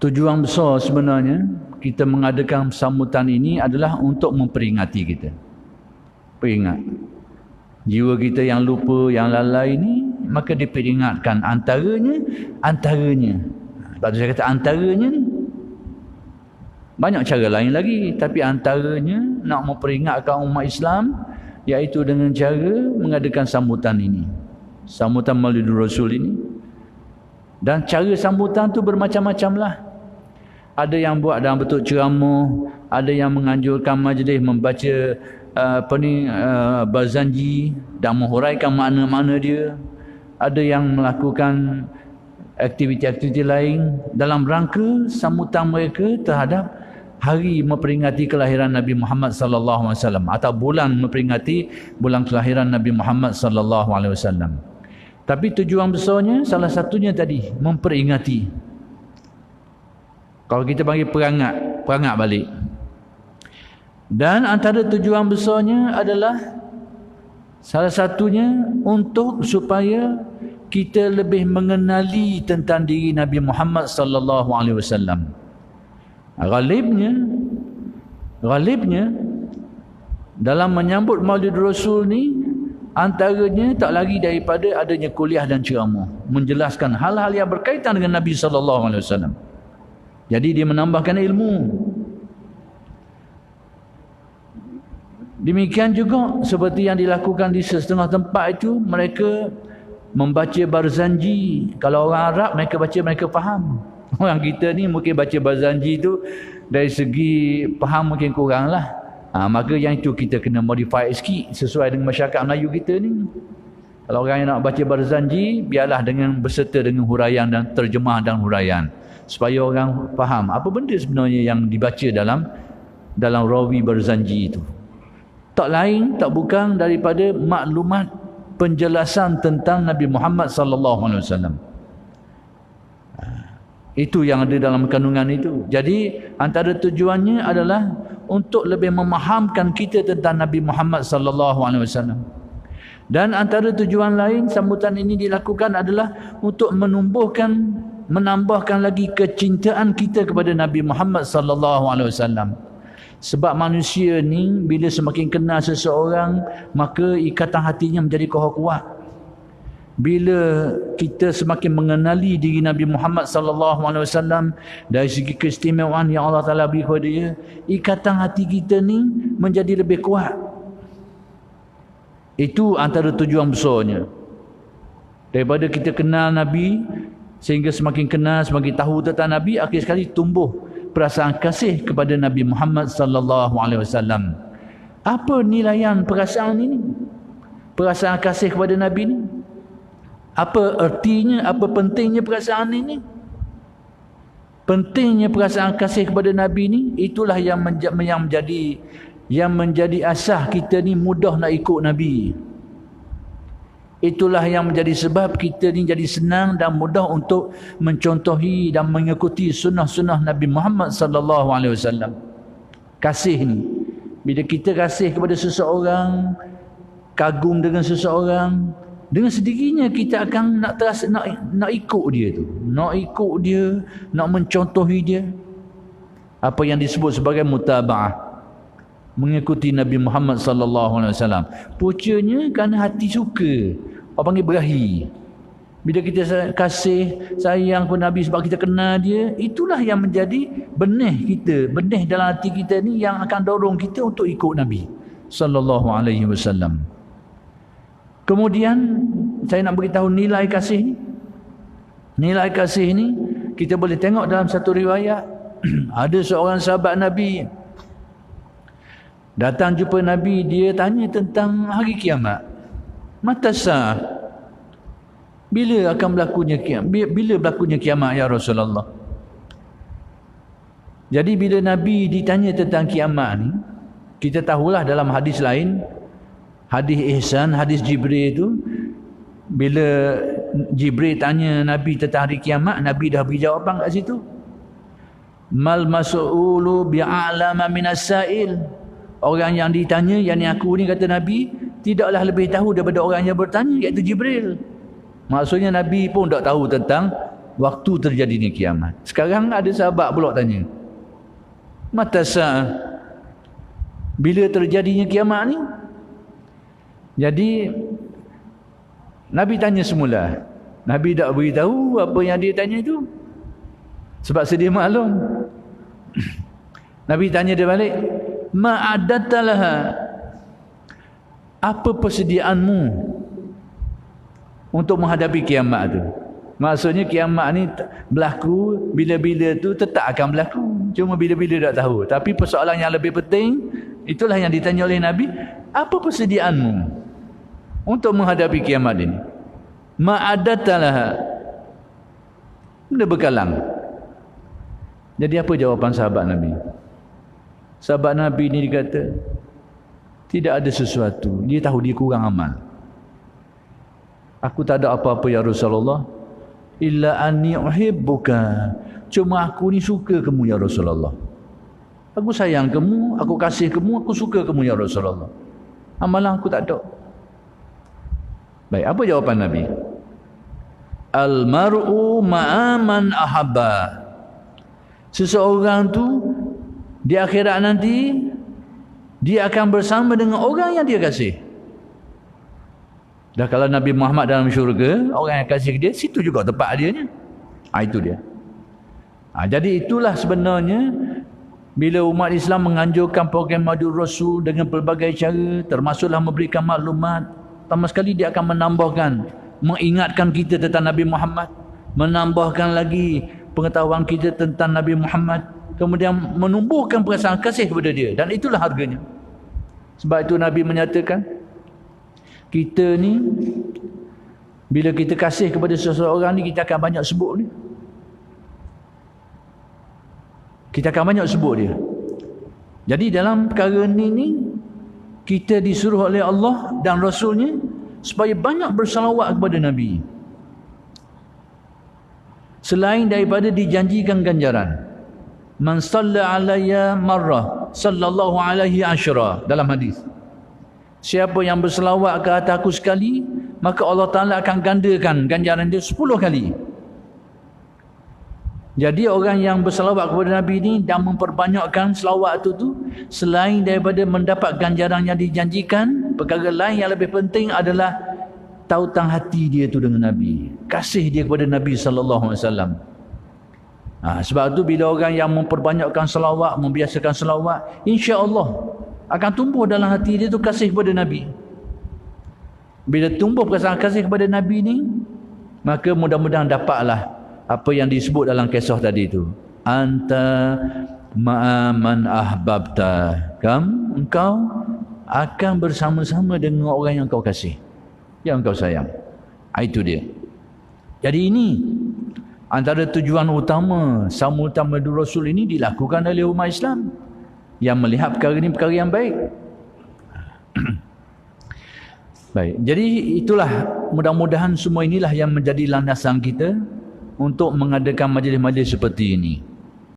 Tujuan besar sebenarnya kita mengadakan sambutan ini adalah untuk memperingati kita. Peringat. Jiwa kita yang lupa, yang lalai ini, maka diperingatkan antaranya. Sebab tu saya kata antaranya ni. Banyak cara lain lagi, tapi antaranya nak memperingatkan umat Islam, iaitu dengan cara mengadakan sambutan ini. Sambutan Maulid Rasul ini. Dan cara sambutan tu bermacam-macam lah. Ada yang buat dalam bentuk ceramah, ada yang menganjurkan majlis membaca barzanji dan menghuraikan makna-makna dia. Ada yang melakukan aktiviti-aktiviti lain dalam rangka sambutan mereka terhadap hari memperingati kelahiran Nabi Muhammad sallallahu alaihi wasallam atau bulan memperingati bulan kelahiran Nabi Muhammad sallallahu alaihi wasallam. Tapi tujuan besarnya salah satunya tadi memperingati. Kalau kita panggil perangat balik. Dan antara tujuan besarnya adalah salah satunya untuk supaya kita lebih mengenali tentang diri Nabi Muhammad sallallahu alaihi wasallam. Ghalibnya dalam menyambut Maulid Rasul ni antaranya tak lagi daripada adanya kuliah dan ceramah menjelaskan hal-hal yang berkaitan dengan Nabi sallallahu alaihi wasallam. Jadi dia menambahkan ilmu. Demikian juga seperti yang dilakukan di setengah tempat itu, mereka membaca barzanji. Kalau orang Arab mereka baca, mereka faham. Orang kita ni mungkin baca barzanji tu dari segi faham mungkin kurang lah. Maka yang itu kita kena modify sikit sesuai dengan masyarakat Melayu kita ni. Kalau orang yang nak baca barzanji, biarlah dengan berserta dengan huraian dan terjemah dan huraian, supaya orang faham apa benda sebenarnya yang dibaca dalam rawi barzanji itu. Tak lain tak bukan daripada maklumat penjelasan tentang Nabi Muhammad sallallahu alaihi wasallam. Itu yang ada dalam kandungan itu. Jadi antara tujuannya adalah untuk lebih memahamkan kita tentang Nabi Muhammad sallallahu alaihi wasallam. Dan antara tujuan lain sambutan ini dilakukan adalah untuk menambahkan lagi kecintaan kita kepada Nabi Muhammad sallallahu alaihi wasallam. Sebab manusia ni bila semakin kenal seseorang, maka ikatan hatinya menjadi kuat. Bila kita semakin mengenali diri Nabi Muhammad sallallahu alaihi wasallam dari segi keistimewaan yang Allah Taala beri kepada dia, ikatan hati kita ni menjadi lebih kuat. Itu antara tujuan besarnya. Daripada kita kenal Nabi, sehingga semakin kenal, semakin tahu tentang Nabi, akhir sekali tumbuh perasaan kasih kepada Nabi Muhammad sallallahu alaihi wasallam. Apa nilaian perasaan ini? Perasaan kasih kepada Nabi ini? Apa ertinya, apa pentingnya perasaan ini? Pentingnya perasaan kasih kepada Nabi ini, itulah yang menjadi asas kita ni mudah nak ikut Nabi. Itulah yang menjadi sebab kita ni jadi senang dan mudah untuk mencontohi dan mengikuti sunnah-sunnah Nabi Muhammad sallallahu alaihi wasallam. Kasih ni, bila kita kasih kepada seseorang, kagum dengan seseorang, dengan sendirinya kita akan nak terasa nak ikut dia tu, nak ikut dia, nak mencontohi dia. Apa yang disebut sebagai mutabaah, mengikuti Nabi Muhammad sallallahu alaihi wasallam. Puncanya kerana hati suka. Orang panggil berahi. Bila kita kasih sayang kepada Nabi sebab kita kenal dia, itulah yang menjadi benih kita, benih dalam hati kita ni yang akan dorong kita untuk ikut Nabi sallallahu alaihi wasallam. Kemudian saya nak beritahu nilai kasih ni. Nilai kasih ni kita boleh tengok dalam satu riwayat. Ada seorang sahabat Nabi datang jumpa Nabi, dia tanya tentang hari kiamat. Mata sah, bila akan berlakunya kiamat? Bila berlakunya kiamat ya Rasulullah? Jadi bila Nabi ditanya tentang kiamat ni, kita tahulah dalam hadis lain, hadis Ihsan, hadis Jibril itu, bila Jibril tanya Nabi tentang hari kiamat, Nabi dah beri jawapan kat situ. Mal mas'ulu bi'alama minas sa'il. Orang yang ditanya, yang aku ni, kata Nabi, tidaklah lebih tahu daripada orang yang bertanya, iaitu Jibril. Maksudnya Nabi pun tak tahu tentang waktu terjadinya kiamat. Sekarang ada sahabat pula tanya, mata sa'ah, bila terjadinya kiamat ni? Jadi Nabi tanya semula. Nabi tak beritahu apa yang dia tanya itu, sebab sedia maklum. Nabi tanya dia balik, ma'adattalaha, apa persediaanmu untuk menghadapi kiamat tu? Maksudnya kiamat ni berlaku bila-bila tu tetap akan berlaku, cuma bila-bila tak tahu. Tapi persoalan yang lebih penting, itulah yang ditanya oleh Nabi, apa persediaanmu untuk menghadapi kiamat ini? Ma'adattalaha, benda berkalang. Jadi apa jawapan sahabat Nabi? Sahabat Nabi ni dikata, tidak ada sesuatu. Dia tahu dia kurang amal. Aku tak ada apa-apa ya Rasulullah, illa anni uhibbuka, cuma aku ni suka kamu ya Rasulullah. Aku sayang kamu, aku kasih kamu, aku suka kamu ya Rasulullah. Amalan aku tak ada. Baik, apa jawapan Nabi? Al-mar'u ma'aman ahabba. Seseorang tu di akhirat nanti dia akan bersama dengan orang yang dia kasih. Dah kalau Nabi Muhammad dalam syurga, orang yang kasih dia, situ juga tempat dia ni. Itu dia. Jadi itulah sebenarnya bila umat Islam menganjurkan program Mahdud Rasul dengan pelbagai cara, termasuklah memberikan maklumat, pertama sekali dia akan menambahkan, mengingatkan kita tentang Nabi Muhammad, menambahkan lagi pengetahuan kita tentang Nabi Muhammad, kemudian menumbuhkan perasaan kasih kepada dia, dan itulah harganya. Sebab itu Nabi menyatakan, kita ni bila kita kasih kepada seseorang ni, kita akan banyak sebut ni. Kita akan banyak sebut dia. Jadi dalam perkara ni kita disuruh oleh Allah dan Rasulnya supaya banyak bersalawat kepada Nabi, selain daripada dijanjikan ganjaran. Man salla alayya marrah sallallahu alaihi asyra, dalam hadis, siapa yang berselawat ke atas aku sekali, maka Allah Ta'ala akan gandakan ganjaran dia 10 kali. Jadi orang yang berselawat kepada Nabi ni dan memperbanyakkan selawat tu selain daripada mendapat ganjaran yang dijanjikan, perkara lain yang lebih penting adalah tautan hati dia tu dengan Nabi, kasih dia kepada Nabi sallallahu alaihi wasallam. Sebab tu bila orang yang memperbanyakkan selawat, membiasakan selawat, insya-Allah akan tumbuh dalam hati dia tu kasih kepada Nabi. Bila tumbuh perasaan kasih kepada Nabi ni, maka mudah-mudahan dapatlah apa yang disebut dalam kisah tadi tu. Anta ma'aman ahbabta. Engkau akan bersama-sama dengan orang yang kau kasih, yang kau sayang. Itu dia. Jadi ini antara tujuan utama sambutan Mahdud Rasul ini dilakukan oleh umat Islam yang melihat perkara ini perkara yang baik. Baik, jadi itulah, mudah-mudahan semua inilah yang menjadi landasan kita untuk mengadakan majlis-majlis seperti ini.